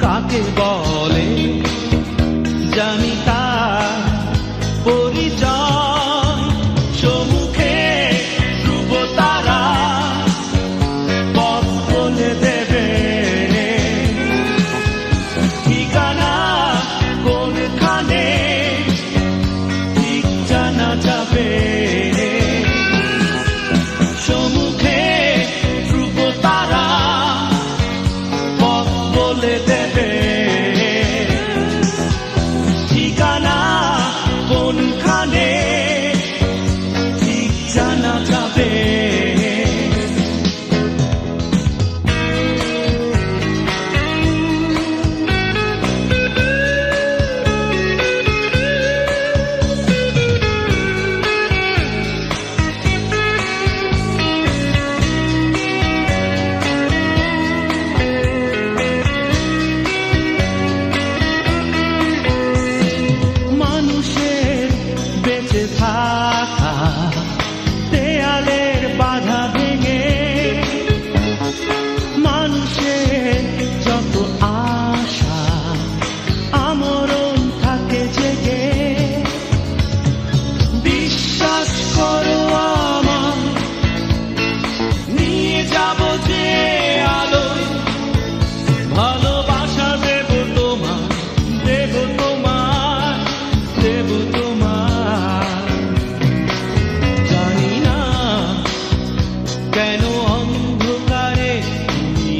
কাকে বলে জানি তার পরিচয় সম্মুখে ধ্রুব তারা পথ বলে দেবে ঠিকানা কোনখানে ঠিক জানা যাবে সম্মুখে ধ্রুব তারা পথ বলে দেবে ঠিকানা কোনখানে ঠিক জানা যাবে মানুষের বেঁচে থাকা দেয়ালের বাধা ভেঙে মানুষের যত আশা আমরণ থাকে জেগে বিশ্বাস করো আমার নিয়ে যাব যে আলোয় ভালোবাসা দেব তোমার দেব তোমার দেব তোমার জানি না কেন অন্ধকারে তুমি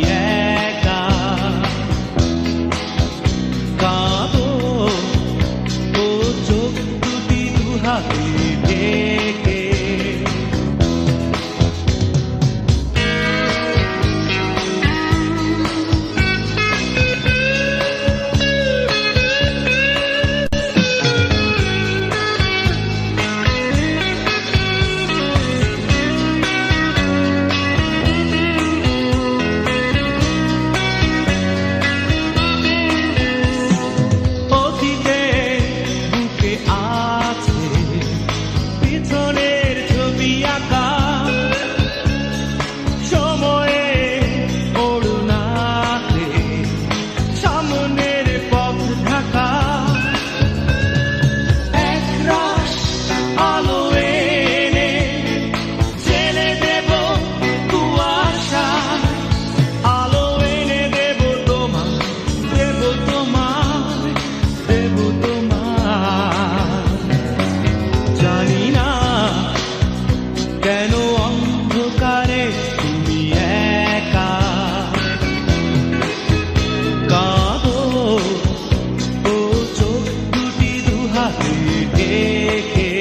একা কাঁদো ও চোখ দুটি দুহাতে ঢেকে পিছনের ছবি আঁকা সময়ে ওড়নাতে সামনের পথ ঢাকা একরাশ আলো এনে জেলে দেব কুয়াশা আলো এনে দেব তোমার দেব তোমার দেব তোমার জানি না কেন অন্ধকারে তুমি একা কাঁদো ও চোখ দুটি দুহাতে ঢেকে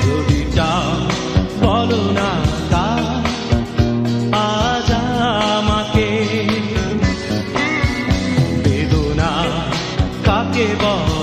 যদি চাও বলো না তা আজ আমাকে বেদনা কাকে বলে